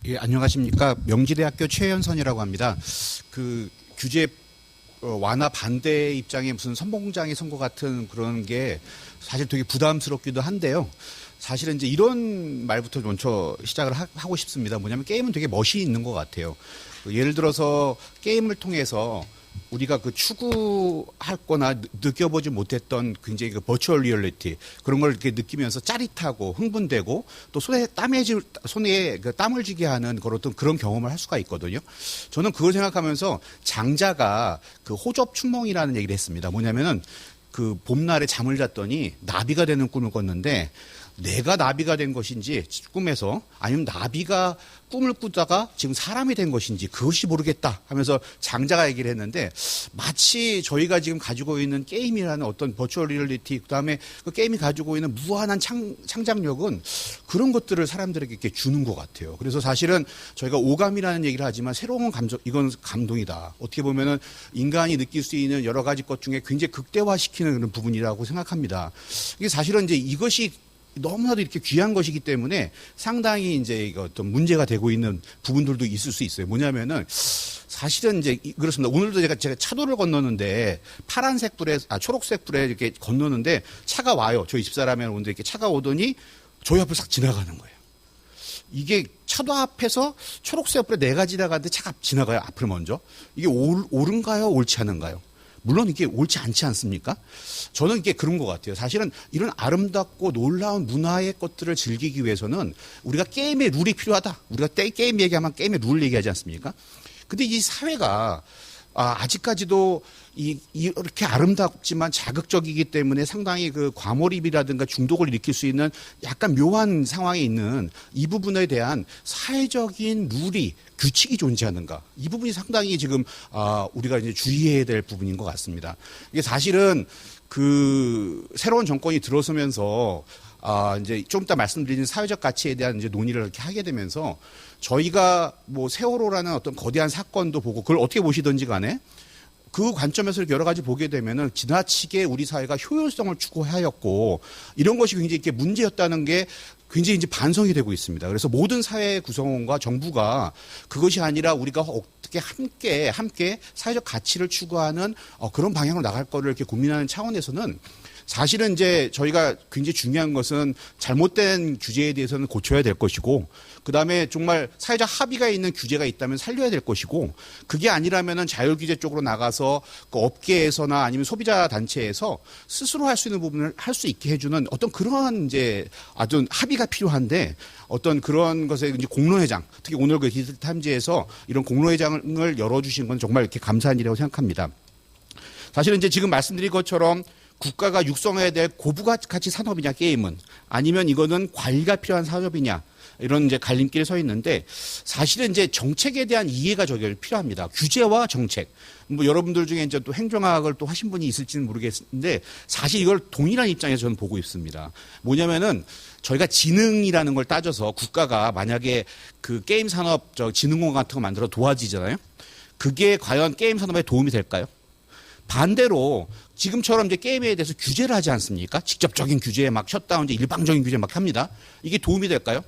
예, 안녕하십니까. 명지대학교 최연선이라고 합니다. 그 규제 완화 반대 입장에 무슨 선봉장의 선거 같은 그런 게 사실 되게 부담스럽기도 한데요. 사실은 이제 이런 말부터 먼저 시작을 하고 싶습니다. 뭐냐면 게임은 되게 멋이 있는 것 같아요. 예를 들어서 게임을 통해서 우리가 그 추구할 거나 느껴보지 못했던 굉장히 그 버추얼 리얼리티 그런 걸 이렇게 느끼면서 짜릿하고 흥분되고 또 손에 그 땀을 쥐게 하는 그런 경험을 할 수가 있거든요. 저는 그걸 생각하면서 장자가 그 호접춘몽이라는 얘기를 했습니다. 뭐냐면은 그 봄날에 잠을 잤더니 나비가 되는 꿈을 꿨는데 내가 나비가 된 것인지 꿈에서 아니면 나비가 꿈을 꾸다가 지금 사람이 된 것인지 그것이 모르겠다 하면서 장자가 얘기를 했는데 마치 저희가 지금 가지고 있는 게임이라는 어떤 버추얼 리얼리티 그다음에 그 게임이 가지고 있는 무한한 창작력은 그런 것들을 사람들에게 이렇게 주는 것 같아요. 그래서 사실은 저희가 오감이라는 얘기를 하지만 새로운 감정, 이건 감동이다. 어떻게 보면은 인간이 느낄 수 있는 여러 가지 것 중에 굉장히 극대화시키는 그런 부분이라고 생각합니다. 이게 사실은 이제 이것이 너무나도 이렇게 귀한 것이기 때문에 상당히 이제 어떤 문제가 되고 있는 부분들도 있을 수 있어요. 뭐냐면은 사실은 이제 그렇습니다. 오늘도 제가 차도를 건너는데 파란색 불에, 초록색 불에 이렇게 건너는데 차가 와요. 저희 집사람이랑 오는데 이렇게 차가 오더니 저희 앞을 싹 지나가는 거예요. 이게 차도 앞에서 초록색 불에 내가 지나가는데 차가 지나가요. 앞을 먼저. 이게 옳은가요? 옳지 않은가요? 물론 이게 옳지 않지 않습니까? 저는 이게 그런 것 같아요. 사실은 이런 아름답고 놀라운 문화의 것들을 즐기기 위해서는 우리가 게임의 룰이 필요하다. 우리가 게임 얘기하면 게임의 룰 얘기하지 않습니까? 근데 이 사회가 아직까지도 이렇게 아름답지만 자극적이기 때문에 상당히 그 과몰입이라든가 중독을 일으킬 수 있는 약간 묘한 상황에 있는 이 부분에 대한 사회적인 룰이 규칙이 존재하는가. 이 부분이 상당히 지금 우리가 이제 주의해야 될 부분인 것 같습니다. 이게 사실은 그 새로운 정권이 들어서면서 이제 좀 이따 말씀드리는 사회적 가치에 대한 이제 논의를 이렇게 하게 되면서 저희가 뭐 세월호라는 어떤 거대한 사건도 보고 그걸 어떻게 보시든지 간에 그 관점에서 여러 가지 보게 되면은 지나치게 우리 사회가 효율성을 추구하였고 이런 것이 굉장히 이렇게 문제였다는 게 굉장히 이제 반성이 되고 있습니다. 그래서 모든 사회 구성원과 정부가 그것이 아니라 우리가 어떻게 함께 사회적 가치를 추구하는 그런 방향으로 나갈 거를 이렇게 고민하는 차원에서는 사실은 이제 저희가 굉장히 중요한 것은 잘못된 규제에 대해서는 고쳐야 될 것이고 그다음에 정말 사회적 합의가 있는 규제가 있다면 살려야 될 것이고 그게 아니라면은 자율 규제 쪽으로 나가서 그 업계에서나 아니면 소비자 단체에서 스스로 할 수 있는 부분을 할 수 있게 해주는 어떤 그러한 이제 아주 합의가 필요한데 어떤 그런 것에 이제 공로회장 특히 오늘 그 디지털타임즈에서 이런 공로회장을 열어주신 건 정말 이렇게 감사한 일이라고 생각합니다. 사실은 이제 지금 말씀드린 것처럼 국가가 육성해야 될 고부가치 산업이냐 게임은 아니면 이거는 관리가 필요한 산업이냐 이런 이제 갈림길에 서 있는데 사실은 이제 정책에 대한 이해가 저기 필요합니다. 규제와 정책. 뭐 여러분들 중에 이제 또 행정학을 또 하신 분이 있을지는 모르겠는데 사실 이걸 동일한 입장에서 저는 보고 있습니다. 뭐냐면은 저희가 지능이라는 걸 따져서 국가가 만약에 그 게임 산업 지능원 같은 거 만들어 도와지잖아요. 그게 과연 게임 산업에 도움이 될까요? 반대로 지금처럼 이제 게임에 대해서 규제를 하지 않습니까? 직접적인 규제 막 셧다운, 이제 일방적인 규제 막 합니다. 이게 도움이 될까요?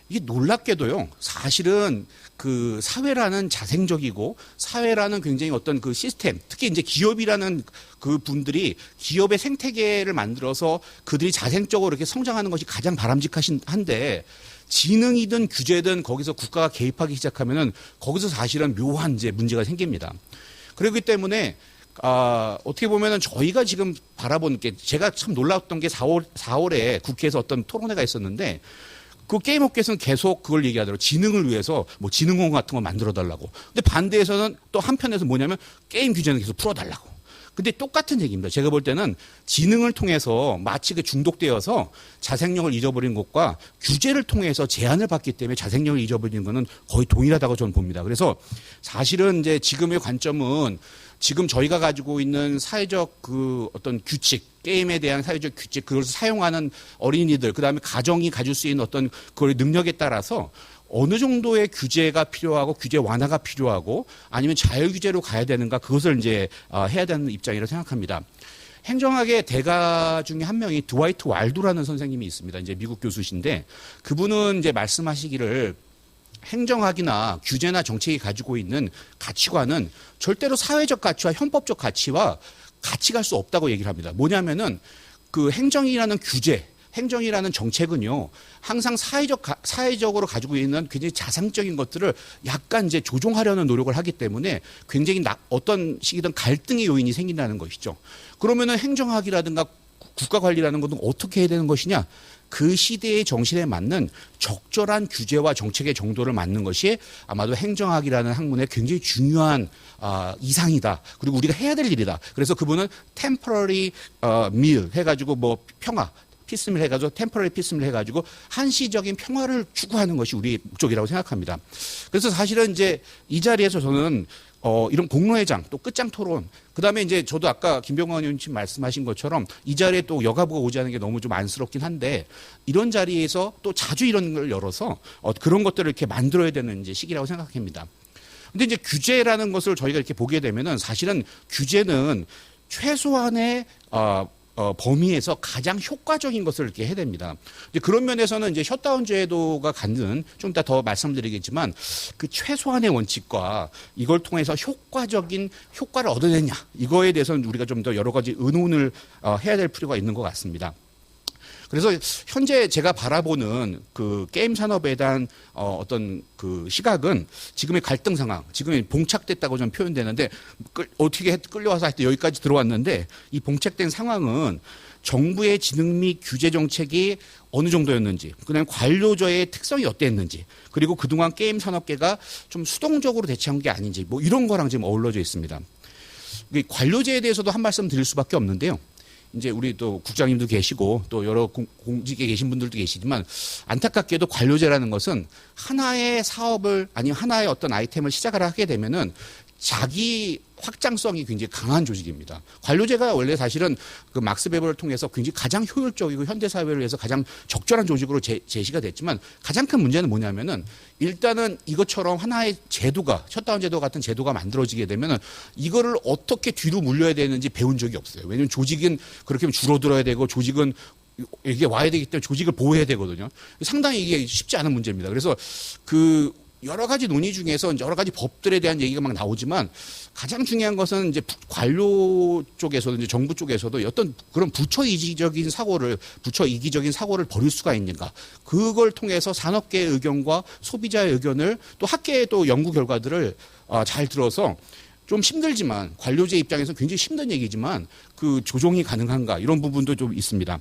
이게 놀랍게도요. 사실은 그 사회라는 자생적이고 사회라는 굉장히 어떤 그 시스템, 특히 이제 기업이라는 그 분들이 기업의 생태계를 만들어서 그들이 자생적으로 이렇게 성장하는 것이 가장 바람직한데 지능이든 규제든 거기서 국가가 개입하기 시작하면은 거기서 사실은 묘한 이제 문제가 생깁니다. 그렇기 때문에 어떻게 보면은 저희가 지금 바라본 게 제가 참 놀랐던 게 4월에 국회에서 어떤 토론회가 있었는데 그 게임 업계에서는 계속 그걸 얘기하더라고요. 지능을 위해서 뭐 지능원 같은 거 만들어 달라고. 근데 반대에서는 또 한편에서 뭐냐면 게임 규제는 계속 풀어 달라고. 근데 똑같은 얘기입니다. 제가 볼 때는 지능을 통해서 마치 그 중독되어서 자생력을 잊어버린 것과 규제를 통해서 제한을 받기 때문에 자생력을 잊어버리는 것은 거의 동일하다고 저는 봅니다. 그래서 사실은 이제 지금의 관점은 지금 저희가 가지고 있는 사회적 그 어떤 규칙, 게임에 대한 사회적 규칙, 그걸 사용하는 어린이들, 그 다음에 가정이 가질 수 있는 어떤 그 능력에 따라서 어느 정도의 규제가 필요하고 규제 완화가 필요하고 아니면 자율 규제로 가야 되는가 그것을 이제 해야 되는 입장이라고 생각합니다. 행정학의 대가 중에 한 명이 드와이트 왈도라는 선생님이 있습니다. 이제 미국 교수신데 그분은 이제 말씀하시기를 행정학이나 규제나 정책이 가지고 있는 가치관은 절대로 사회적 가치와 헌법적 가치와 같이 갈 수 없다고 얘기를 합니다. 뭐냐면은 그 행정이라는 규제, 행정이라는 정책은요, 항상 사회적으로 가지고 있는 굉장히 자상적인 것들을 약간 이제 조종하려는 노력을 하기 때문에 굉장히 어떤 식이든 갈등의 요인이 생긴다는 것이죠. 그러면은 행정학이라든가 국가 관리라는 것은 어떻게 해야 되는 것이냐? 그 시대의 정신에 맞는 적절한 규제와 정책의 정도를 맞는 것이 아마도 행정학이라는 학문의 굉장히 중요한 이상이다. 그리고 우리가 해야 될 일이다. 그래서 그분은 temporary meal 해가지고 뭐 평화, 피스밀 해가지고 템퍼러리 피스밀 해가지고 한시적인 평화를 추구하는 것이 우리의 목적이라고 생각합니다. 그래서 사실은 이제 이 자리에서 저는 이런 공로회장 또 끝장 토론 그다음에 이제 저도 아까 김병관 의원님 말씀하신 것처럼 이 자리에 또 여가부가 오지 않은 게 너무 좀 안쓰럽긴 한데 이런 자리에서 또 자주 이런 걸 열어서 그런 것들을 이렇게 만들어야 되는 이제 시기라고 생각합니다. 근데 이제 규제라는 것을 저희가 이렇게 보게 되면은 사실은 규제는 최소한의 범위에서 가장 효과적인 것을 이렇게 해야 됩니다. 이제 그런 면에서는 이제 셧다운 제도가 갖는 좀 이따 더 말씀드리겠지만 그 최소한의 원칙과 이걸 통해서 효과적인 효과를 얻어내냐 이거에 대해서는 우리가 좀 더 여러 가지 의논을 해야 될 필요가 있는 것 같습니다. 그래서 현재 제가 바라보는 그 게임 산업에 대한 어떤 그 시각은 지금의 갈등 상황, 지금의 봉착됐다고 좀 표현되는데 어떻게 끌려와서 하여튼 여기까지 들어왔는데 이 봉착된 상황은 정부의 지능 및 규제 정책이 어느 정도였는지, 그다음에 관료제의 특성이 어땠는지, 그리고 그동안 게임 산업계가 좀 수동적으로 대처한 게 아닌지 뭐 이런 거랑 지금 어우러져 있습니다. 관료제에 대해서도 한 말씀 드릴 수밖에 없는데요. 이제 우리 또 국장님도 계시고 또 여러 공직에 계신 분들도 계시지만 안타깝게도 관료제라는 것은 하나의 사업을 아니면 하나의 어떤 아이템을 시작을 하게 되면은 자기 확장성이 굉장히 강한 조직입니다. 관료제가 원래 사실은 그 막스 베버를 통해서 굉장히 가장 효율적이고 현대사회를 위해서 가장 적절한 조직으로 제시가 됐지만 가장 큰 문제는 뭐냐면은 일단은 이것처럼 하나의 제도가 셧다운 제도 같은 제도가 만들어지게 되면은 이거를 어떻게 뒤로 물려야 되는지 배운 적이 없어요. 왜냐하면 조직은 그렇게 하면 줄어들어야 되고 조직은 이게 와야 되기 때문에 조직을 보호해야 되거든요. 상당히 이게 쉽지 않은 문제입니다. 그래서 그 여러 가지 논의 중에서 여러 가지 법들에 대한 얘기가 막 나오지만 가장 중요한 것은 이제 관료 쪽에서도 이제 정부 쪽에서도 어떤 그런 부처 이기적인 사고를 벌일 수가 있는가. 그걸 통해서 산업계의 의견과 소비자의 의견을 또 학계의 또 연구 결과들을 잘 들어서 좀 힘들지만 관료제 입장에서 굉장히 힘든 얘기지만 그 조정이 가능한가 이런 부분도 좀 있습니다.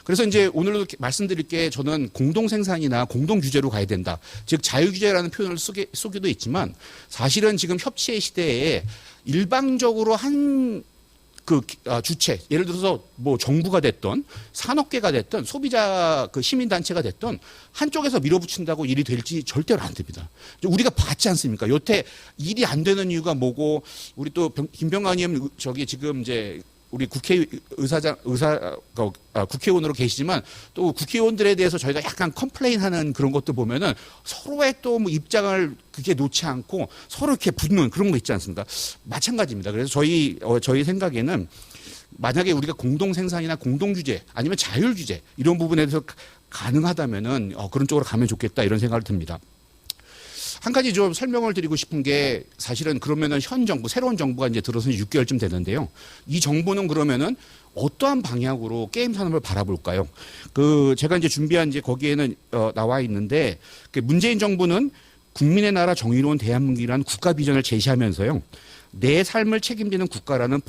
그래서 이제 오늘도 말씀드릴 게 저는 공동생산이나 공동규제로 가야 된다. 즉 자유규제라는 표현을 쓰기도 있지만 사실은 지금 협치의 시대에 일방적으로 한 그 주체, 예를 들어서 뭐 정부가 됐던 산업계가 됐던 소비자 그 시민단체가 됐던 한쪽에서 밀어붙인다고 일이 될지 절대로 안 됩니다. 우리가 봤지 않습니까? 여태 일이 안 되는 이유가 뭐고 우리 또 김병관 의원 저기 지금 이제 우리 국회의원으로 계시지만 또 국회의원들에 대해서 저희가 약간 컴플레인하는 그런 것도 보면은 서로의 또 뭐 입장을 그렇게 놓지 않고 서로 이렇게 붙는 그런 거 있지 않습니까? 마찬가지입니다. 그래서 저희 생각에는 만약에 우리가 공동생산이나 공동규제 아니면 자율규제 이런 부분에 대해서 가능하다면은 그런 쪽으로 가면 좋겠다 이런 생각을 듭니다. 한 가지 좀 설명을 드리고 싶은 게 사실은 그러면은 현 정부, 새로운 정부가 이제 들어서 6개월쯤 되는데요. 이 정부는 그러면은 어떠한 방향으로 게임 산업을 바라볼까요? 제가 이제 준비한 이제 거기에는 나와 있는데 문재인 정부는 국민의 나라 정의로운 대한민국이라는 국가 비전을 제시하면서요. 내 삶을 책임지는 국가라는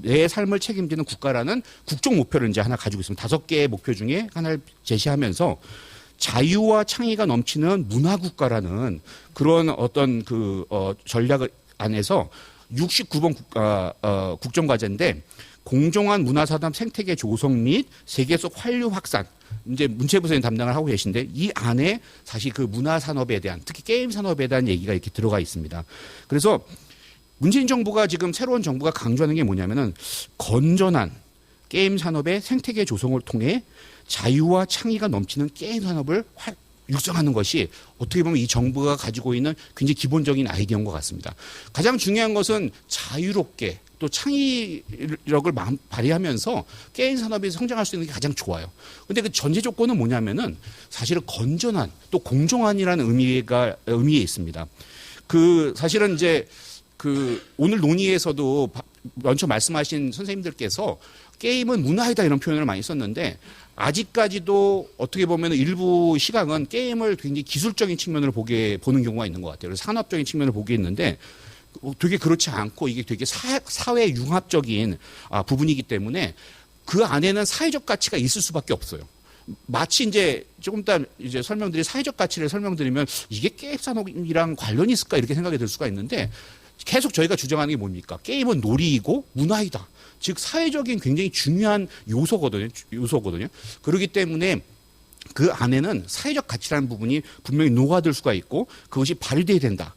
내 삶을 책임지는 국가라는 국정 목표를 이제 하나 가지고 있습니다. 5개의 목표 중에 하나를 제시하면서 자유와 창의가 넘치는 문화국가라는 그런 어떤 전략 안에서 69번 국정과제인데 공정한 문화산업 생태계 조성 및 세계 속 환류 확산 이제 문체부에서 담당을 하고 계신데 이 안에 사실 그 문화산업에 대한 특히 게임 산업에 대한 얘기가 이렇게 들어가 있습니다. 그래서 문재인 정부가 지금 새로운 정부가 강조하는 게 뭐냐면은 건전한 게임 산업의 생태계 조성을 통해 자유와 창의가 넘치는 게임 산업을 육성하는 것이 어떻게 보면 이 정부가 가지고 있는 굉장히 기본적인 아이디어인 것 같습니다. 가장 중요한 것은 자유롭게 또 창의력을 발휘하면서 게임 산업이 성장할 수 있는 게 가장 좋아요. 근데 그 전제 조건은 뭐냐면은 사실은 건전한 또 공정한이라는 의미에 있습니다. 그 사실은 이제 그 오늘 논의에서도 먼저 말씀하신 선생님들께서 게임은 문화이다 이런 표현을 많이 썼는데 아직까지도 어떻게 보면 일부 시각은 게임을 굉장히 기술적인 측면으로 보는 경우가 있는 것 같아요. 그래서 산업적인 측면을 보게 있는데 되게 그렇지 않고 이게 되게 사회 융합적인 부분이기 때문에 그 안에는 사회적 가치가 있을 수밖에 없어요. 마치 이제 조금 이따 이제 설명드릴 사회적 가치를 설명드리면 이게 게임 산업이랑 관련이 있을까 이렇게 생각이 들 수가 있는데 계속 저희가 주장하는 게 뭡니까? 게임은 놀이이고 문화이다. 즉 사회적인 굉장히 중요한 요소거든요. 그렇기 때문에 그 안에는 사회적 가치라는 부분이 분명히 녹아들 수가 있고 그것이 발휘돼야 된다.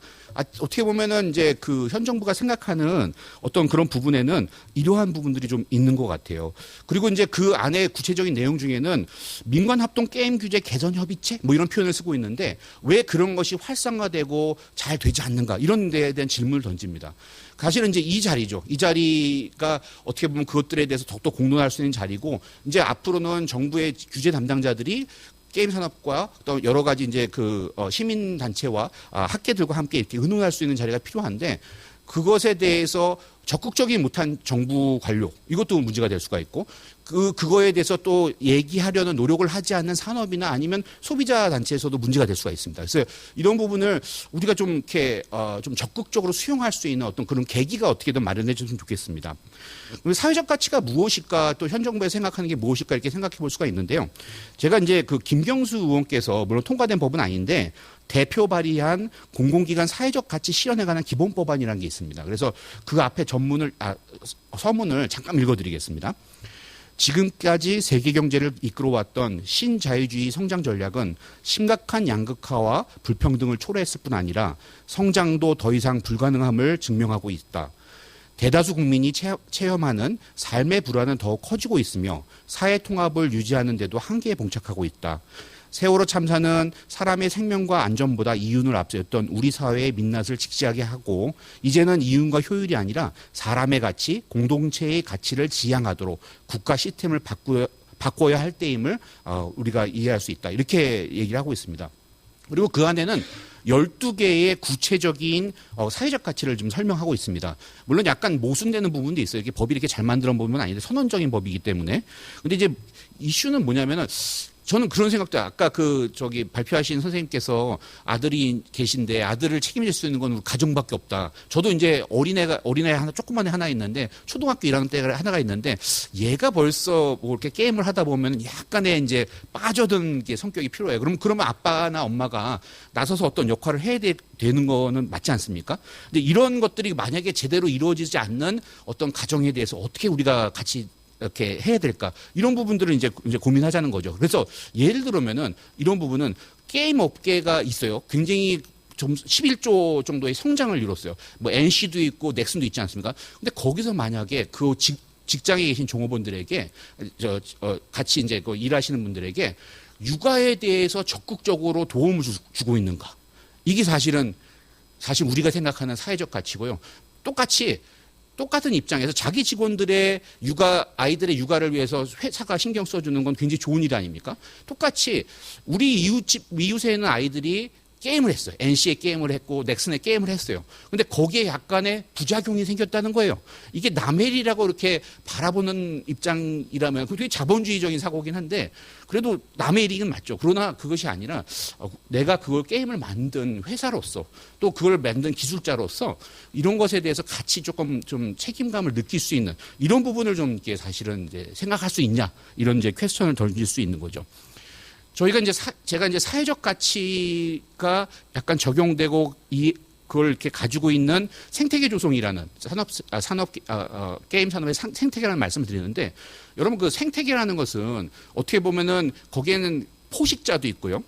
어떻게 보면은 이제 그 현 정부가 생각하는 어떤 그런 부분에는 이러한 부분들이 좀 있는 것 같아요. 그리고 이제 그 안에 구체적인 내용 중에는 민관 합동 게임 규제 개선 협의체 뭐 이런 표현을 쓰고 있는데 왜 그런 것이 활성화되고 잘 되지 않는가 이런 데에 대한 질문을 던집니다. 사실은 이제 이 자리죠. 이 자리가 어떻게 보면 그것들에 대해서 더욱더 공론할 수 있는 자리고 이제 앞으로는 정부의 규제 담당자들이 게임 산업과 또 여러 가지 이제 그 시민 단체와 학계들과 함께 이렇게 의논할 수 있는 자리가 필요한데 그것에 대해서 적극적이지 못한 정부 관료 이것도 문제가 될 수가 있고 그거에 대해서 또 얘기하려는 노력을 하지 않는 산업이나 아니면 소비자 단체에서도 문제가 될 수가 있습니다. 그래서 이런 부분을 우리가 좀 이렇게 좀 적극적으로 수용할 수 있는 어떤 그런 계기가 어떻게든 마련해 줬으면 좋겠습니다. 사회적 가치가 무엇일까 또 현 정부에 생각하는 게 무엇일까 이렇게 생각해 볼 수가 있는데요. 제가 이제 그 김경수 의원께서 물론 통과된 법은 아닌데 대표 발의한 공공기관 사회적 가치 실현에 관한 기본 법안이라는 게 있습니다. 그래서 그 앞에 서문을 잠깐 읽어드리겠습니다. 지금까지 세계 경제를 이끌어왔던 신자유주의 성장 전략은 심각한 양극화와 불평등을 초래했을 뿐 아니라 성장도 더 이상 불가능함을 증명하고 있다. 대다수 국민이 체험하는 삶의 불안은 더욱 커지고 있으며 사회 통합을 유지하는 데도 한계에 봉착하고 있다. 세월호 참사는 사람의 생명과 안전보다 이윤을 앞세웠던 우리 사회의 민낯을 직시하게 하고 이제는 이윤과 효율이 아니라 사람의 가치, 공동체의 가치를 지향하도록 국가 시스템을 바꿔야 할 때임을 우리가 이해할 수 있다. 이렇게 얘기를 하고 있습니다. 그리고 그 안에는 12개의 구체적인 사회적 가치를 좀 설명하고 있습니다. 물론 약간 모순되는 부분도 있어요. 이게 법이 이렇게 잘 만들어 보면 아닌데 선언적인 법이기 때문에. 근데 이제 이슈는 뭐냐면은 저는 그런 생각도 아까 발표하신 선생님께서 아들이 계신데 아들을 책임질 수 있는 건 우리 가정밖에 없다. 저도 이제 어린애 하나 조그만 애 하나 있는데 초등학교 1학년 때 하나가 있는데 얘가 벌써 뭐 이렇게 게임을 하다 보면 약간의 이제 빠져든 게 성격이 필요해요. 그러면 아빠나 엄마가 나서서 어떤 역할을 해야 되는 거는 맞지 않습니까? 근데 이런 것들이 만약에 제대로 이루어지지 않는 어떤 가정에 대해서 어떻게 우리가 같이 이렇게 해야 될까? 이런 부분들을 이제 고민하자는 거죠. 그래서 예를 들면은 이런 부분은 게임 업계가 있어요. 굉장히 좀 11조 정도의 성장을 이뤘어요. 뭐 NC도 있고 넥슨도 있지 않습니까? 근데 거기서 만약에 그 직장에 계신 종업원들에게 같이 이제 그 일하시는 분들에게 육아에 대해서 적극적으로 도움을 주고 있는가? 이게 사실 우리가 생각하는 사회적 가치고요. 똑같은 입장에서 자기 직원들의 아이들의 육아를 위해서 회사가 신경 써주는 건 굉장히 좋은 일 아닙니까? 똑같이 우리 이웃에 있는 아이들이 게임을 했어요. NC에 게임을 했고 넥슨에 게임을 했어요. 근데 거기에 약간의 부작용이 생겼다는 거예요. 이게 남의 일이라고 이렇게 바라보는 입장이라면 그게 되게 자본주의적인 사고긴 한데 그래도 남의 일이긴 맞죠. 그러나 그것이 아니라 내가 그걸 게임을 만든 회사로서 또 그걸 만든 기술자로서 이런 것에 대해서 같이 조금 좀 책임감을 느낄 수 있는 이런 부분을 좀 이렇게 사실은 이제 생각할 수 있냐 이런 이제 퀘스천을 던질 수 있는 거죠. 제가 이제 사회적 가치가 약간 적용되고 그걸 이렇게 가지고 있는 생태계 조성이라는 게임 산업의 생태계라는 말씀을 드리는데 여러분 그 생태계라는 것은 어떻게 보면은 거기에는 포식자도 있고요.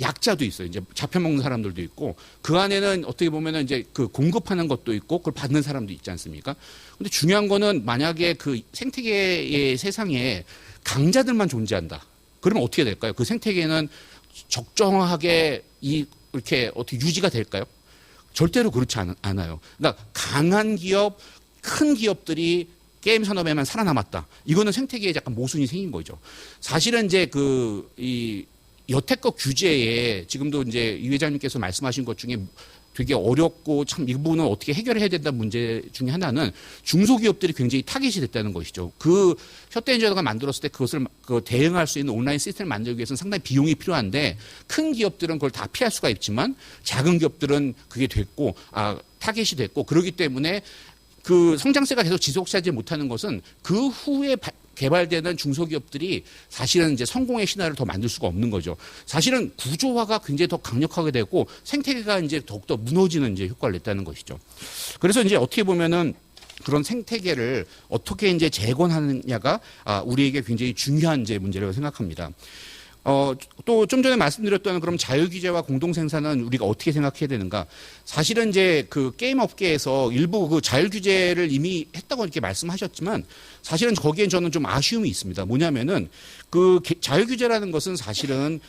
약자도 있어요. 이제 잡혀먹는 사람들도 있고 그 안에는 어떻게 보면은 이제 그 공급하는 것도 있고 그걸 받는 사람도 있지 않습니까? 근데 중요한 거는 만약에 그 생태계의 세상에 강자들만 존재한다. 그러면 어떻게 될까요? 그 생태계는 적정하게 이렇게 어떻게 유지가 될까요? 절대로 그렇지 않아요. 그러니까 강한 기업, 큰 기업들이 게임 산업에만 살아남았다. 이거는 생태계에 약간 모순이 생긴 거죠. 사실은 이제 이 여태껏 규제에 지금도 이제 이 회장님께서 말씀하신 것 중에 되게 어렵고 참 이 부분은 어떻게 해결해야 된다는 문제 중에 하나는 중소기업들이 굉장히 타깃이 됐다는 것이죠. 그 현대인저가 만들었을 때 그것을 대응할 수 있는 온라인 시스템을 만들기 위해서는 상당히 비용이 필요한데 큰 기업들은 그걸 다 피할 수가 있지만 작은 기업들은 그게 됐고 타깃이 됐고 그렇기 때문에 그 성장세가 계속 지속하지 못하는 것은 그 후에 개발되는 중소기업들이 사실은 이제 성공의 신화를 더 만들 수가 없는 거죠. 사실은 구조화가 굉장히 더 강력하게 되고 생태계가 이제 더욱더 무너지는 이제 효과를 냈다는 것이죠. 그래서 이제 어떻게 보면은 그런 생태계를 어떻게 이제 재건하느냐가 우리에게 굉장히 중요한 이제 문제라고 생각합니다. 또 좀 전에 말씀드렸던 그럼 자율규제와 공동생산은 우리가 어떻게 생각해야 되는가? 사실은 이제 그 게임 업계에서 일부 그 자율규제를 이미 했다고 이렇게 말씀하셨지만 사실은 거기엔 저는 좀 아쉬움이 있습니다. 뭐냐면은 그 자율규제라는 것은 사실은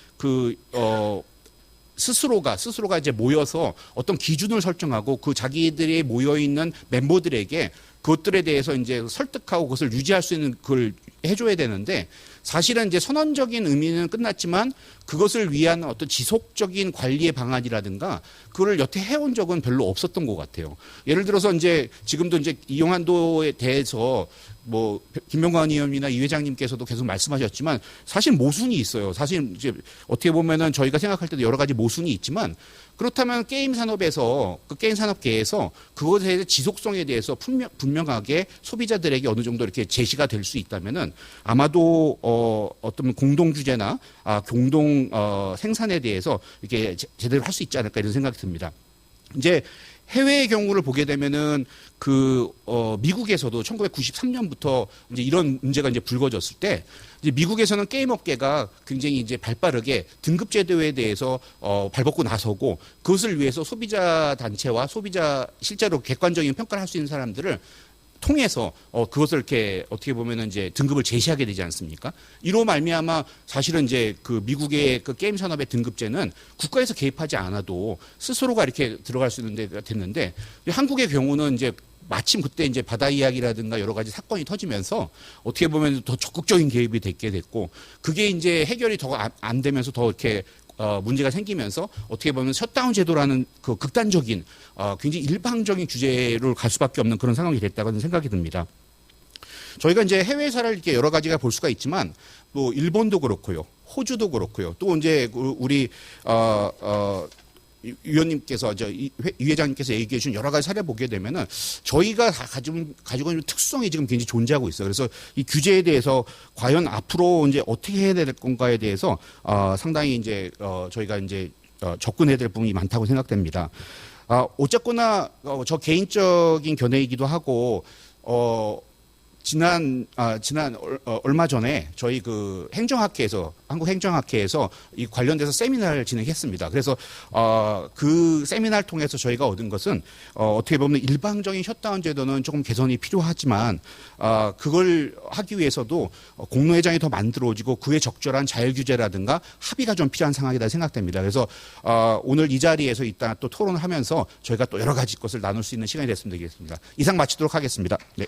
스스로가 이제 모여서 어떤 기준을 설정하고 그 자기들이 모여 있는 멤버들에게 그것들에 대해서 이제 설득하고 그것을 유지할 수 있는 그걸 해줘야 되는데 사실은 이제 선언적인 의미는 끝났지만 그것을 위한 어떤 지속적인 관리의 방안이라든가 그걸 여태 해온 적은 별로 없었던 것 같아요. 예를 들어서 이제 지금도 이제 이용한도에 대해서 뭐 김명관 의원이나 이 회장님께서도 계속 말씀하셨지만 사실 모순이 있어요. 사실 이제 어떻게 보면은 저희가 생각할 때도 여러 가지 모순이 있지만 그렇다면 게임 산업에서 그 게임 산업계에서 그것에 대해 지속성에 대해서 분명하게 소비자들에게 어느 정도 이렇게 제시가 될 수 있다면은 아마도 어떤 공동 규제나 공동 생산에 대해서 이렇게 제대로 할 수 있지 않을까 이런 생각이 듭니다. 이제 해외의 경우를 보게 되면은 미국에서도 1993년부터 이제 이런 문제가 이제 불거졌을 때 이제 미국에서는 게임 업계가 굉장히 이제 발빠르게 등급 제도에 대해서 발벗고 나서고 그것을 위해서 소비자 단체와 소비자 실제로 객관적인 평가를 할 수 있는 사람들을 통해서 그것을 이렇게 어떻게 보면은 이제 등급을 제시하게 되지 않습니까? 이로 말미암아 사실은 이제 그 미국의 그 게임 산업의 등급제는 국가에서 개입하지 않아도 스스로가 이렇게 들어갈 수 있는 데가 됐는데 한국의 경우는 이제 마침 그때 이제 바다 이야기라든가 여러 가지 사건이 터지면서 어떻게 보면 더 적극적인 개입이 되게 됐고 그게 이제 해결이 더 안 되면서 더 이렇게 문제가 생기면서 어떻게 보면 셧다운 제도라는 그 극단적인 굉장히 일방적인 규제를 갈 수밖에 없는 그런 상황이 됐다고 생각이 듭니다. 저희가 이제 해외 사례를 이렇게 여러 가지가 볼 수가 있지만 뭐 일본도 그렇고요, 호주도 그렇고요, 또 이제 우리 위원님께서 이 회장님께서 얘기해 주신 여러 가지 사례 보게 되면은 저희가 가지고 있는 특성이 지금 굉장히 존재하고 있어요. 그래서 이 규제에 대해서 과연 앞으로 이제 어떻게 해야 될 건가에 대해서 상당히 이제 저희가 이제 접근해야 될 부분이 많다고 생각됩니다. 어쨌거나 저 개인적인 견해이기도 하고 얼마 전에 저희 그 행정학회에서 한국행정학회에서 이 관련돼서 세미나를 진행했습니다. 그래서 그 세미나를 통해서 저희가 얻은 것은 어떻게 보면 일방적인 셧다운 제도는 조금 개선이 필요하지만 그걸 하기 위해서도 공로회장이 더 만들어지고 그에 적절한 자율규제라든가 합의가 좀 필요한 상황이다 생각됩니다. 그래서 오늘 이 자리에서 이따 또 토론을 하면서 저희가 또 여러 가지 것을 나눌 수 있는 시간이 됐으면 되겠습니다. 이상 마치도록 하겠습니다. 네.